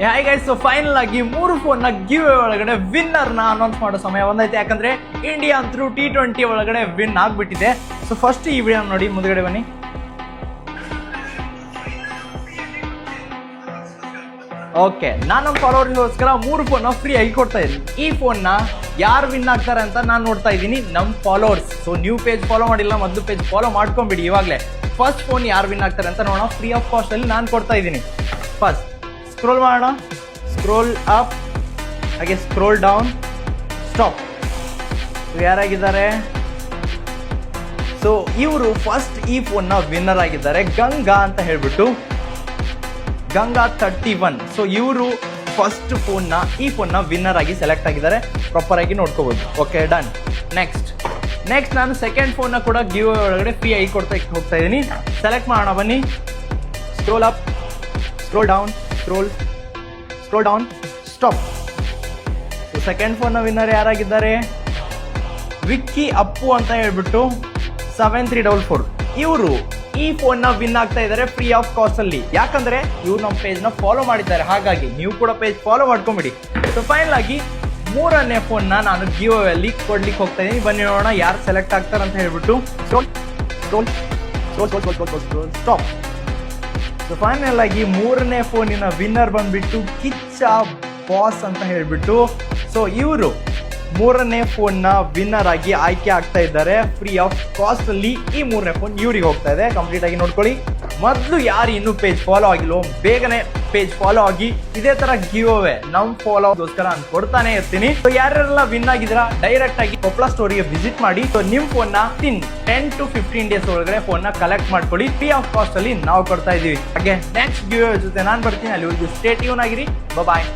Hi guys, so final ಆಗಿ 3 phone ನ give ಒಳಗಡೆ ವಿನ್ನರ್ ನ ಅನೌನ್ಸ್ ಮಾಡೋ ಸಮಯ ಬಂದೈತೆ. ಯಾಕಂದ್ರೆ ಇಂಡಿಯಾ ಥ್ರೂ T20 ಒಳಗಡೆ ವಿನ್ ಆಗ್ಬಿಟ್ಟಿದೆ. ಸೊ ಫಸ್ಟ್ ಈ ವಿಡಿಯೋ ನೋಡಿ, ಮುಂದ್ಗಡೆ ಬನ್ನಿ. ಓಕೆ, ನಾನು ನಮ್ಮ ಫಾಲೋವರ್ಸ್ಗೋಸ್ಕರ 3 ಫೋನ್ ನ ಫ್ರೀ ಆಗಿ ಕೊಡ್ತಾ ಇದ್ದೀನಿ. ಈ ಫೋನ್ ನ ಯಾರು ವಿನ್ ಆಗ್ತಾರೆ ಅಂತ ನಾನು ನೋಡ್ತಾ ಇದ್ದೀನಿ, ನಮ್ಮ followers. So new page follow ಮಾಡಿಲ್ಲ, ಮೊದಲು ಪೇಜ್ ಫಾಲೋ ಮಾಡ್ಕೊಂಡ್ಬಿಡಿ ಇವಾಗಲೇ. ಫಸ್ಟ್ ಫೋನ್ ಯಾರು ವಿನ್ ಆಗ್ತಾರೆ ಅಂತ ನೋಡೋಣ. ಫ್ರೀ ಆಫ್ ಕಾಸ್ಟ್ ಅಲ್ಲಿ ನಾನು ಕೊಡ್ತಾ ಇದ್ದೀನಿ. ಫಸ್ಟ್ ಸ್ಕ್ರೋಲ್ ಮಾಡೋಣ, ಸ್ಕ್ರೋಲ್ ಅಪ್, ಹಾಗೆ ಸ್ಕ್ರೋಲ್ ಡೌನ್, ಸ್ಟಾಪ್. ಯಾರಾಗಿದ್ದಾರೆ? ಸೊ ಇವರು ಫಸ್ಟ್ ಈ ಫೋನ್ನ ವಿನ್ನರ್ ಆಗಿದ್ದಾರೆ, ಗಂಗಾ ಅಂತ ಹೇಳ್ಬಿಟ್ಟು, ಗಂಗಾ 31. ಸೊ ಇವರು ಫಸ್ಟ್ ಈ ಫೋನ್ನ ವಿನ್ನರ್ ಆಗಿ ಸೆಲೆಕ್ಟ್ ಆಗಿದ್ದಾರೆ. ಪ್ರಾಪರ್ ಆಗಿ ನೋಡ್ಕೋಬಹುದು. Okay, done. ನೆಕ್ಸ್ಟ್ ನಾನು ಸೆಕೆಂಡ್ ಫೋನ್ನ ಕೂಡ ಗಿವ್ ಒಳಗಡೆ ಫ್ರೀ ಆಗಿ ಹೋಗ್ತಾ ಇದ್ದೀನಿ. ಸೆಲೆಕ್ಟ್ ಮಾಡೋಣ, ಬನ್ನಿ. Scroll up, scroll down, scroll down, stop. So second ಫೋನ್ನ ವಿನ್ನರ್ ಯಾರಾಗಿದ್ದಾರೆ? ವಿಕ್ಕಿ ಅಪ್ಪು ಅಂತ ಹೇಳ್ಬಿಟ್ಟು 7344. ಇವರು ಈ ಫೋನ್ ನ ವಿನ್ ಆಗ್ತಾ ಇದ್ದಾರೆ ಫ್ರೀ ಆಫ್ ಕಾಸ್ಟ್ ಅಲ್ಲಿ. ಯಾಕಂದ್ರೆ ಇವ್ರು ನಮ್ಮ ಪೇಜ್ ನ ಫಾಲೋ ಮಾಡಿದ್ದಾರೆ, ಹಾಗಾಗಿ ನೀವು ಕೂಡ ಪೇಜ್ ಫಾಲೋ ಮಾಡ್ಕೊಂಬಿಡಿ. ಸೊ ಫೈನಲ್ ಆಗಿ 3ನೇ ಫೋನ್ ನ ನಾನು ಗಿವ್ ಅಲ್ಲಿ ಕೊಡ್ಲಿಕ್ಕೆ ಹೋಗ್ತಾ ಇದ್ದೀನಿ. ಬನ್ನಿ ನೋಡೋಣ ಯಾರು ಸೆಲೆಕ್ಟ್ ಆಗ್ತಾರೆ ಅಂತ ಹೇಳ್ಬಿಟ್ಟು. ಸ್ಟಾಪ್. ಸೊ ಫೈನಲ್ ಆಗಿ 3ನೇ ಫೋನಿನ ವಿನ್ನರ್ ಬಂದ್ಬಿಟ್ಟು ಕಿಚ್ಚ ಬಾಸ್ ಅಂತ ಹೇಳ್ಬಿಟ್ಟು. ಸೊ ಇವರು 3ನೇ ಫೋನ್ನ ವಿನ್ನರ್ ಆಗಿ ಆಯ್ಕೆ ಆಗ್ತಾ ಇದ್ದಾರೆ ಫ್ರೀ ಆಫ್ ಕಾಸ್ಟ್ ಅಲ್ಲಿ. ಈ 3ನೇ ಫೋನ್ ಇವ್ರಿಗೆ ಹೋಗ್ತಾ ಇದೆ. ಕಂಪ್ಲೀಟ್ ಆಗಿ ನೋಡ್ಕೊಳ್ಳಿ. ಮೊದಲು ಯಾರು ಇನ್ನೂ ಪೇಜ್ ಫಾಲೋ ಆಗಿಲ್ವೋ ಬೇಗನೆ ಪೇಜ್ ಫಾಲೋ ಆಗಿ. ಇದೇ ತರ ಗಿವ್ ಅವೇ ನಮ್ ಫಾಲೋಗೋಸ್ಕರ ನಾನು ಕೊಡ್ತಾನೆ ಇರ್ತೀನಿ. ಸೊ ಯಾರೆಲ್ಲ ವಿನ್ ಆಗಿದ್ರ ಡೈರೆಕ್ಟ್ ಆಗಿ ಕೊಪ್ಪಳ ಸ್ಟೋರಿಗೆ ವಿಸಿಟ್ ಮಾಡಿ. ಸೊ ನಿಮ್ ಫೋನ್ ನ 10 to 15 ಡೇಸ್ ಒಳಗಡೆ ಫೋನ್ ನ ಕಲೆಕ್ಟ್ ಮಾಡ್ಕೊಳ್ಳಿ. ಫ್ರೀ ಆಫ್ ಕಾಸ್ಟ್ ಅಲ್ಲಿ ನಾವು ಕೊಡ್ತಾ ಇದೀವಿ. ಹಾಗೆ ನೆಕ್ಸ್ಟ್ ಗಿವ್ ಅವೇ ಜೊತೆ ನಾನು ಬರ್ತೀನಿ. ಅಲ್ಲಿ ಸ್ಟೇ ಟ್ಯೂನ್ ಆಗಿರಿ. ಬಾಯ್.